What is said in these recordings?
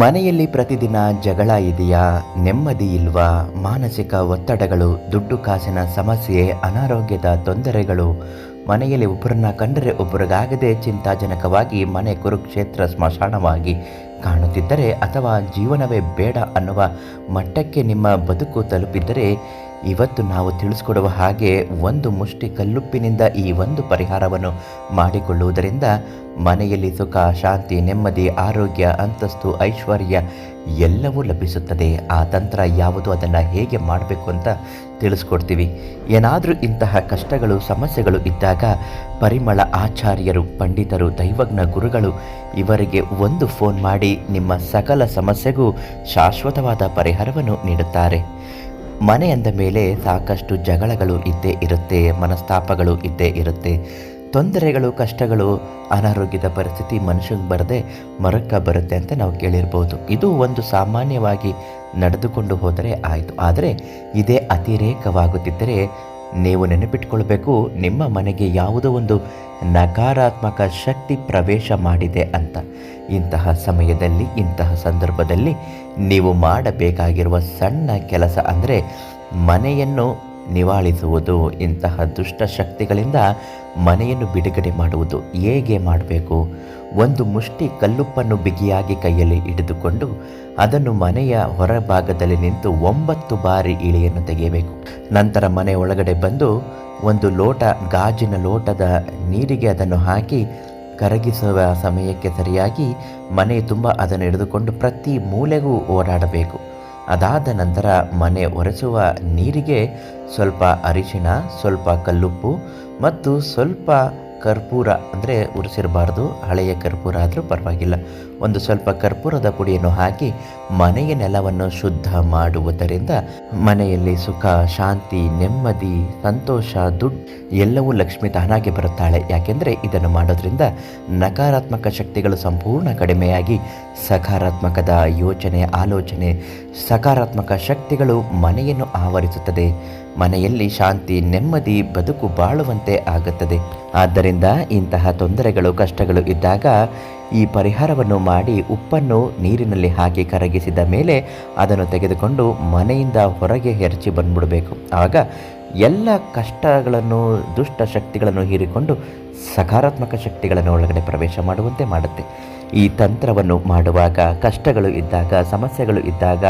ಮನೆಯಲ್ಲಿ ಪ್ರತಿದಿನ ಜಗಳ ಇದೆಯಾ? ನೆಮ್ಮದಿ ಇಲ್ವಾ? ಮಾನಸಿಕ ಒತ್ತಡಗಳು, ದುಡ್ಡು ಕಾಸಿನ ಸಮಸ್ಯೆ, ಅನಾರೋಗ್ಯದ ತೊಂದರೆಗಳು. ಮನೆಯಲ್ಲಿ ಒಬ್ಬರನ್ನ ಕಂಡರೆ ಒಬ್ಬರಿಗಾಗದೆ ಚಿಂತಾಜನಕವಾಗಿ ಮನೆ ಕುರುಕ್ಷೇತ್ರ ಸ್ಮಶಾನವಾಗಿ ಕಾಣುತ್ತಿದ್ದರೆ, ಅಥವಾ ಜೀವನವೇ ಬೇಡ ಅನ್ನುವ ಮಟ್ಟಕ್ಕೆ ನಿಮ್ಮ ಬದುಕು ತಲುಪಿದ್ದರೆ, ಇವತ್ತು ನಾವು ತಿಳಿಸ್ಕೊಡುವ ಹಾಗೆ ಒಂದು ಮುಷ್ಟಿ ಕಲ್ಲುಪ್ಪಿನಿಂದ ಈ ಒಂದು ಪರಿಹಾರವನ್ನು ಮಾಡಿಕೊಳ್ಳುವುದರಿಂದ ಮನೆಯಲ್ಲಿ ಸುಖ, ಶಾಂತಿ, ನೆಮ್ಮದಿ, ಆರೋಗ್ಯ, ಅಂತಸ್ತು, ಐಶ್ವರ್ಯ ಎಲ್ಲವೂ ಲಭಿಸುತ್ತದೆ. ಆ ತಂತ್ರ ಯಾವುದು, ಅದನ್ನು ಹೇಗೆ ಮಾಡಬೇಕು ಅಂತ ತಿಳಿಸ್ಕೊಡ್ತೀವಿ. ಏನಾದರೂ ಇಂತಹ ಕಷ್ಟಗಳು, ಸಮಸ್ಯೆಗಳು ಇದ್ದಾಗ ಪರಿಮಳ ಆಚಾರ್ಯರು, ಪಂಡಿತರು, ದೈವಜ್ಞ ಗುರುಗಳು ಇವರಿಗೆ ಒಂದು ಫೋನ್ ಮಾಡಿ ನಿಮ್ಮ ಸಕಲ ಸಮಸ್ಯೆಗೂ ಶಾಶ್ವತವಾದ ಪರಿಹಾರವನ್ನು ನೀಡುತ್ತಾರೆ. ಮನೆ ಅಂದ ಮೇಲೆ ಸಾಕಷ್ಟು ಜಗಳಗಳು ಇದ್ದೇ ಇರುತ್ತೆ, ಮನಸ್ತಾಪಗಳು ಇದ್ದೇ ಇರುತ್ತೆ, ತೊಂದರೆಗಳು, ಕಷ್ಟಗಳು, ಅನಾರೋಗ್ಯದ ಪರಿಸ್ಥಿತಿ ಮನುಷ್ಯಂಗೆ ಬರದೆ ಮರಕ್ಕ ಬರುತ್ತೆ ಅಂತ ನಾವು ಕೇಳಿರ್ಬೋದು. ಇದು ಒಂದು ಸಾಮಾನ್ಯವಾಗಿ ನಡೆದುಕೊಂಡು ಹೋದರೆ ಆಯಿತು. ಆದರೆ ಇದೇ ಅತಿರೇಕವಾಗುತ್ತಿದ್ದರೆ ನೀವು ನೆನಪಿಟ್ಕೊಳ್ಬೇಕು, ನಿಮ್ಮ ಮನೆಗೆ ಯಾವುದೋ ಒಂದು ನಕಾರಾತ್ಮಕ ಶಕ್ತಿ ಪ್ರವೇಶ ಮಾಡಿದೆ ಅಂತ. ಇಂತಹ ಸಮಯದಲ್ಲಿ, ಇಂತಹ ಸಂದರ್ಭದಲ್ಲಿ ನೀವು ಮಾಡಬೇಕಾಗಿರುವ ಸಣ್ಣ ಕೆಲಸ ಅಂದರೆ ಮನೆಯನ್ನು ನಿವಾಳಿಸುವುದು. ಇಂತಹ ದುಷ್ಟ ಶಕ್ತಿಗಳಿಂದ ಮನೆಯನ್ನು ಬಿಡುಗಡೆ ಮಾಡುವುದು ಹೇಗೆ ಮಾಡಬೇಕು? ಒಂದು ಮುಷ್ಟಿ ಕಲ್ಲುಪ್ಪನ್ನು ಬಿಗಿಯಾಗಿ ಕೈಯಲ್ಲಿ ಹಿಡಿದುಕೊಂಡು ಅದನ್ನು ಮನೆಯ ಹೊರಭಾಗದಲ್ಲಿ ನಿಂತು 9 ಬಾರಿ ಇಳಿಯನ್ನು ತೆಗೆಯಬೇಕು. ನಂತರ ಮನೆ ಒಳಗಡೆ ಬಂದು ಒಂದು ಲೋಟ, ಗಾಜಿನ ಲೋಟದ ನೀರಿಗೆ ಅದನ್ನು ಹಾಕಿ ಕರಗಿಸುವ ಸಮಯಕ್ಕೆ ಸರಿಯಾಗಿ ಮನೆ ತುಂಬ ಅದನ್ನು ಹಿಡಿದುಕೊಂಡು ಪ್ರತಿ ಮೂಲೆಗೂ ಓಡಾಡಬೇಕು. ಅದಾದ ನಂತರ ಮನೆ ಒರೆಸುವ ನೀರಿಗೆ ಸ್ವಲ್ಪ ಅರಿಶಿಣ, ಸ್ವಲ್ಪ ಕಲ್ಲುಪ್ಪು ಮತ್ತು ಸ್ವಲ್ಪ ಕರ್ಪೂರ, ಅಂದರೆ ಉರಿಸಿರಬಾರ್ದು, ಹಳೆಯ ಕರ್ಪೂರ ಆದರೂ ಪರವಾಗಿಲ್ಲ, ಒಂದು ಸ್ವಲ್ಪ ಕರ್ಪೂರದ ಪುಡಿಯನ್ನು ಹಾಕಿ ಮನೆಯ ನೆಲವನ್ನು ಶುದ್ಧ ಮಾಡುವುದರಿಂದ ಮನೆಯಲ್ಲಿ ಸುಖ, ಶಾಂತಿ, ನೆಮ್ಮದಿ, ಸಂತೋಷ, ದುಡ್ಡು ಎಲ್ಲವೂ ಲಕ್ಷ್ಮಿ ತಾನಾಗೆ ಬರುತ್ತಾಳೆ. ಯಾಕೆಂದರೆ ಇದನ್ನು ಮಾಡೋದ್ರಿಂದ ನಕಾರಾತ್ಮಕ ಶಕ್ತಿಗಳು ಸಂಪೂರ್ಣ ಕಡಿಮೆಯಾಗಿ ಸಕಾರಾತ್ಮಕದ ಯೋಚನೆ, ಆಲೋಚನೆ, ಸಕಾರಾತ್ಮಕ ಶಕ್ತಿಗಳು ಮನೆಯನ್ನು ಆವರಿಸುತ್ತದೆ. ಮನೆಯಲ್ಲಿ ಶಾಂತಿ, ನೆಮ್ಮದಿ, ಬದುಕು ಬಾಳುವಂತೆ ಆಗುತ್ತದೆ. ಆದ್ದರಿಂದ ಇಂತಹ ತೊಂದರೆಗಳು, ಕಷ್ಟಗಳು ಇದ್ದಾಗ ಈ ಪರಿಹಾರವನ್ನು ಮಾಡಿ ಉಪ್ಪನ್ನು ನೀರಿನಲ್ಲಿ ಹಾಕಿ ಕರಗಿಸಿದ ಮೇಲೆ ಅದನ್ನು ತೆಗೆದುಕೊಂಡು ಮನೆಯಿಂದ ಹೊರಗೆ ಎರಚಿ ಬಂದ್ಬಿಡಬೇಕು. ಆಗ ಎಲ್ಲ ಕಷ್ಟಗಳನ್ನು, ದುಷ್ಟ ಶಕ್ತಿಗಳನ್ನು ಹೀರಿಕೊಂಡು ಸಕಾರಾತ್ಮಕ ಶಕ್ತಿಗಳನ್ನು ಒಳಗಡೆ ಪ್ರವೇಶ ಮಾಡುವಂತೆ ಮಾಡುತ್ತೆ. ಈ ತಂತ್ರವನ್ನು ಮಾಡುವಾಗ ಕಷ್ಟಗಳು ಇದ್ದಾಗ, ಸಮಸ್ಯೆಗಳು ಇದ್ದಾಗ,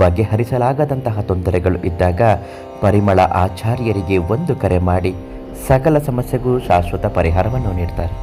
ಬಗೆಹರಿಸಲಾಗದಂತಹ ತೊಂದರೆಗಳು ಇದ್ದಾಗ ಪರಿಮಳ ಆಚಾರ್ಯರಿಗೆ ಒಂದು ಕರೆ ಮಾಡಿ ಸಕಲ ಸಮಸ್ಯೆಗೂ ಶಾಶ್ವತ ಪರಿಹಾರವನ್ನು ನೀಡ್ತಾರೆ.